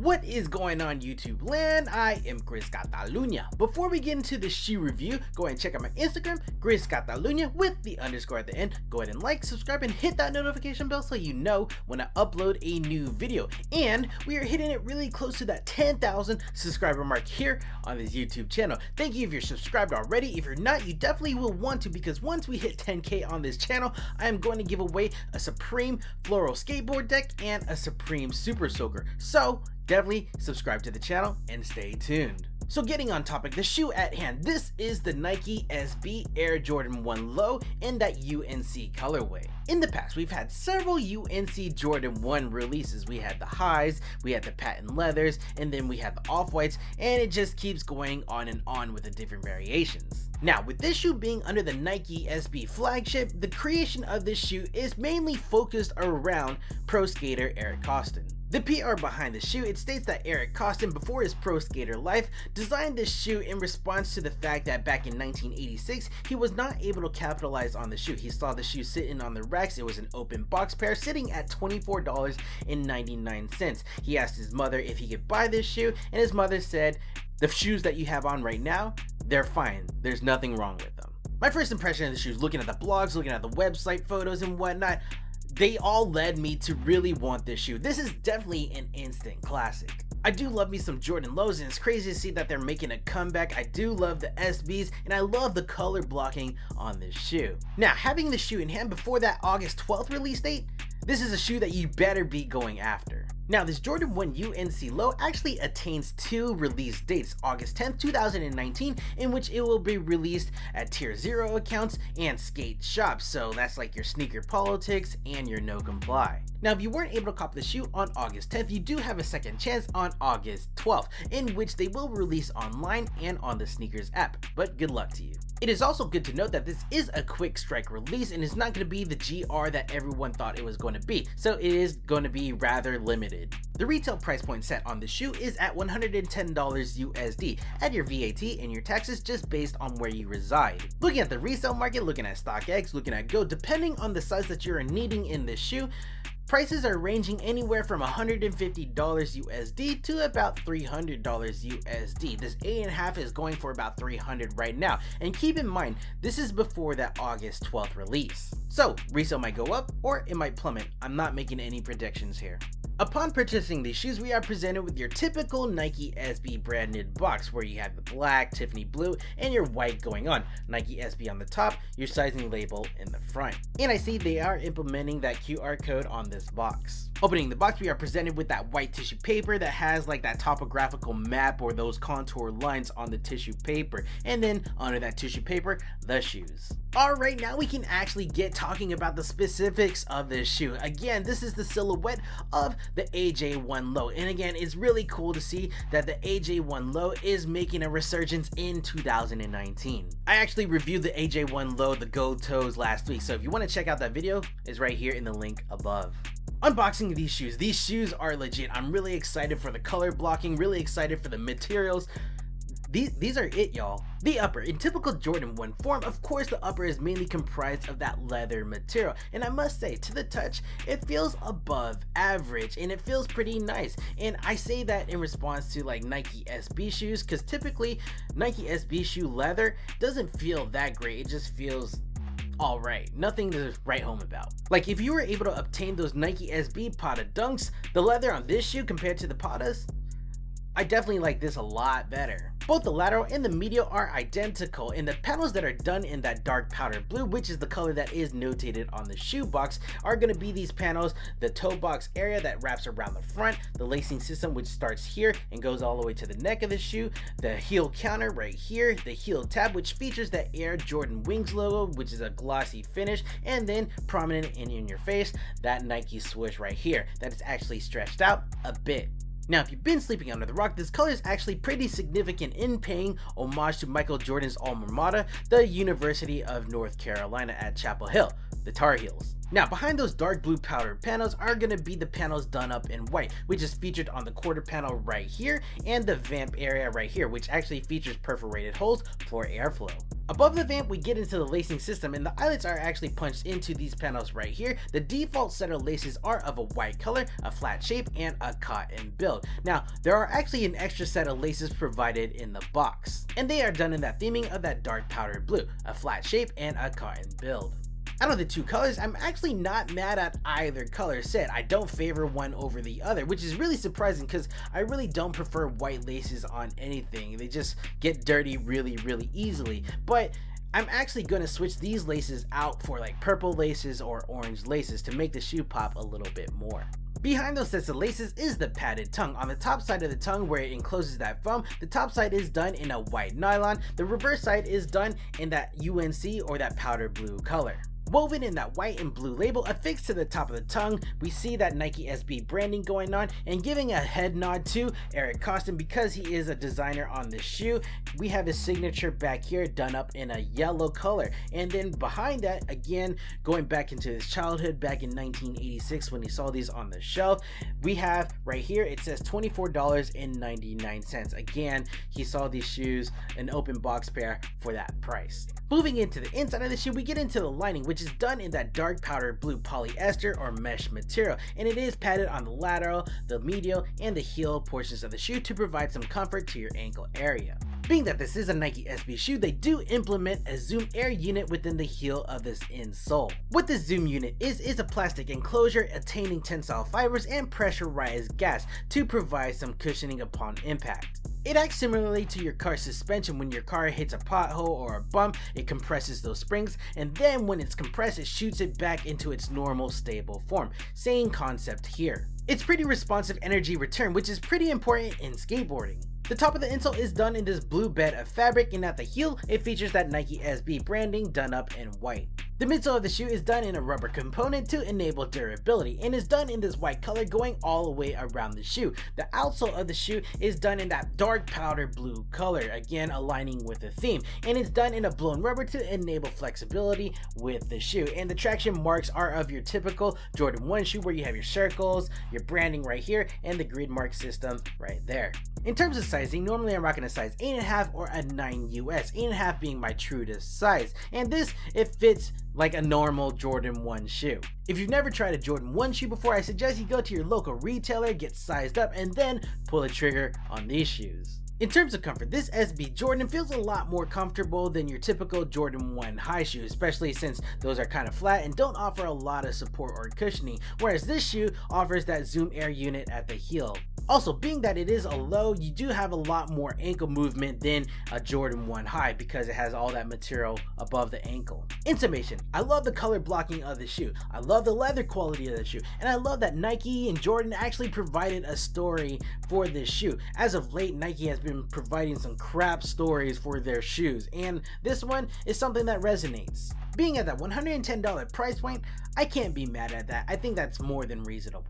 What is going on, YouTube land? I am Chris Catalunya. Before we get into the shoe review, go ahead and check out my Instagram, Chris Catalunya with the underscore at the end. Go ahead and like, subscribe, and hit that notification bell so you know when I upload a new video. And we are hitting it really close to that 10,000 subscriber mark here on this YouTube channel. Thank you if you're subscribed already. If you're not, you definitely will want to, because once we hit 10K on this channel, I am going to give away a Supreme Floral Skateboard deck and a Supreme Super Soaker. So definitely subscribe to the channel and stay tuned. So getting on topic, the shoe at hand, this is the Nike SB Air Jordan 1 Low in that UNC colorway. In the past, we've had several UNC Jordan 1 releases. We had the highs, we had the patent leathers, and then we had the off-whites, and it just keeps going on and on with the different variations. Now, with this shoe being under the Nike SB flagship, the creation of this shoe is mainly focused around pro skater Eric Koston. The PR behind the shoe, it states that Eric Koston, before his pro skater life, designed this shoe in response to the fact that back in 1986, he was not able to capitalize on the shoe. He saw the shoe sitting on the racks. It was an open box pair sitting at $24.99. He asked his mother if he could buy this shoe, and his mother said, "The shoes that you have on right now, they're fine. There's nothing wrong with them." My first impression of the shoes, looking at the blogs, looking at the website photos and whatnot, they all led me to really want this shoe. This is definitely an instant classic. I do love me some Jordan lows, and it's crazy to see that they're making a comeback. I do love the SBs, and I love the color blocking on this shoe. Now, having the shoe in hand before that August 12th release date, this is a shoe that you better be going after. Now, this Jordan 1 UNC Low actually attains two release dates, August 10th, 2019, in which it will be released at Tier 0 accounts and skate shops. So that's like your Sneaker Politics and your No Comply. Now, if you weren't able to cop the shoe on August 10th, you do have a second chance on August 12th, in which they will release online and on the Sneakers app, but good luck to you. It is also good to note that this is a quick strike release and it's not going to be the GR that everyone thought it was going to be, so it is going to be rather limited. The retail price point set on the shoe is at $110 USD. Add your VAT and your taxes just based on where you reside. Looking at the resale market, looking at StockX, looking at Go, depending on the size that you're needing in this shoe, prices are ranging anywhere from $150 USD to about $300 USD. This 8.5 is going for about $300 right now. And keep in mind, this is before that August 12th release. So resale might go up or it might plummet. I'm not making any predictions here. Upon purchasing these shoes, we are presented with your typical Nike SB branded box where you have the black, Tiffany blue, and your white going on. Nike SB on the top, your sizing label in the front. And I see they are implementing that QR code on this box. Opening the box, we are presented with that white tissue paper that has like that topographical map or those contour lines on the tissue paper. And then under that tissue paper, the shoes. Alright, now we can actually get talking about the specifics of this shoe. Again, this is the silhouette of the AJ1 Low. And again, it's really cool to see that the AJ1 Low is making a resurgence in 2019. I actually reviewed the AJ1 Low, the gold toes, last week. So if you want to check out that video, it's right here in the link above. Unboxing these shoes are legit. I'm really excited for the color blocking, really excited for the materials. These are it, y'all. The upper, in typical Jordan 1 form, of course the upper is mainly comprised of that leather material, and I must say, to the touch, it feels above average and it feels pretty nice. And I say that in response to like Nike SB shoes, because typically Nike SB shoe leather doesn't feel that great. It just feels alright, nothing to write home about. Like if you were able to obtain those Nike SB Pata Dunks, the leather on this shoe compared to the Patas, I definitely like this a lot better. Both the lateral and the medial are identical, and the panels that are done in that dark powder blue, which is the color that is notated on the shoe box, are going to be these panels, the toe box area that wraps around the front, the lacing system which starts here and goes all the way to the neck of the shoe, the heel counter right here, the heel tab which features that Air Jordan Wings logo, which is a glossy finish, and then prominent and in your face, that Nike swoosh right here that is actually stretched out a bit. Now, if you've been sleeping under the rock, this color is actually pretty significant in paying homage to Michael Jordan's alma mater, the University of North Carolina at Chapel Hill, the Tar Heels. Now, behind those dark blue powder panels are going to be the panels done up in white, which is featured on the quarter panel right here and the vamp area right here, which actually features perforated holes for airflow. Above the vamp, we get into the lacing system, and the eyelets are actually punched into these panels right here. The default set of laces are of a white color, a flat shape, and a cotton build. Now, there are actually an extra set of laces provided in the box, and they are done in that theming of that dark powder blue, a flat shape, and a cotton build. Out of the two colors, I'm actually not mad at either color set. I don't favor one over the other, which is really surprising because I really don't prefer white laces on anything. They just get dirty really easily. But I'm actually going to switch these laces out for like purple laces or orange laces to make the shoe pop a little bit more. Behind those sets of laces is the padded tongue. On the top side of the tongue where it encloses that foam, the top side is done in a white nylon. The reverse side is done in that UNC or that powder blue color. Woven in that white and blue label affixed to the top of the tongue, we see that Nike SB branding going on, and giving a head nod to Eric Koston because he is a designer on this shoe. We have his signature back here done up in a yellow color, and then behind that, again going back into his childhood back in 1986 when he saw these on the shelf, we have right here it says $24.99. Again, he saw these shoes, an open box pair, for that price. Moving into the inside of the shoe, we get into the lining, which is done in that dark powder blue polyester or mesh material, and it is padded on the lateral, the medial, and the heel portions of the shoe to provide some comfort to your ankle area. Being that this is a Nike SB shoe, they do implement a Zoom Air unit within the heel of this insole. What this Zoom unit is a plastic enclosure attaining tensile fibers and pressurized gas to provide some cushioning upon impact. It acts similarly to your car suspension. When your car hits a pothole or a bump, it compresses those springs, and then when it's compressed, it shoots it back into its normal stable form. Same concept here. It's pretty responsive energy return, which is pretty important in skateboarding. The top of the insole is done in this blue bed of fabric, and at the heel, it features that Nike SB branding done up in white. The midsole of the shoe is done in a rubber component to enable durability, and is done in this white color going all the way around the shoe. The outsole of the shoe is done in that dark powder blue color, again aligning with the theme, and it's done in a blown rubber to enable flexibility with the shoe. And the traction marks are of your typical Jordan 1 shoe, where you have your circles, your branding right here, and the grid mark system right there. In terms of sizing, normally I'm rocking a size 8.5 or a 9 US, 8.5 being my truest size, and this, it fits like a normal Jordan 1 shoe. If you've never tried a Jordan 1 shoe before, I suggest you go to your local retailer, get sized up, and then pull the trigger on these shoes. In terms of comfort, this SB Jordan feels a lot more comfortable than your typical Jordan 1 high shoe, especially since those are kind of flat and don't offer a lot of support or cushioning, whereas this shoe offers that Zoom Air unit at the heel. Also, being that it is a low, you do have a lot more ankle movement than a Jordan 1 high because it has all that material above the ankle. In summation, I love the color blocking of the shoe, I love the leather quality of the shoe, and I love that Nike and Jordan actually provided a story for this shoe. As of late, Nike has been providing some crap stories for their shoes, and this one is something that resonates. Being at that $110 price point, I can't be mad at that. I think that's more than reasonable.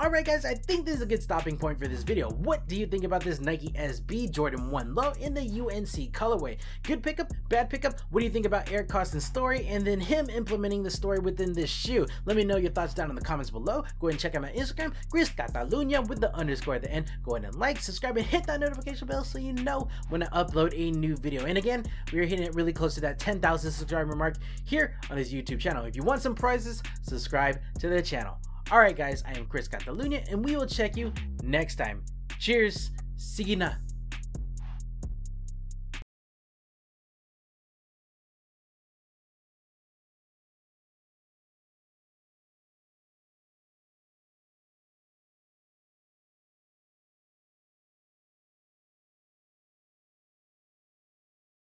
Alright guys, I think this is a good stopping point for this video. What do you think about this Nike SB Jordan 1 Low in the UNC colorway? Good pickup? Bad pickup? What do you think about Eric Koston's story and then him implementing the story within this shoe? Let me know your thoughts down in the comments below. Go ahead and check out my Instagram, Chris Catalunya with the underscore at the end. Go ahead and like, subscribe, and hit that notification bell so you know when I upload a new video. And again, we are hitting it really close to that 10,000 subscriber mark here on this YouTube channel. If you want some prizes, subscribe to the channel. Alright guys, I am Chris Catalunya, and we will check you next time. Cheers, sige na.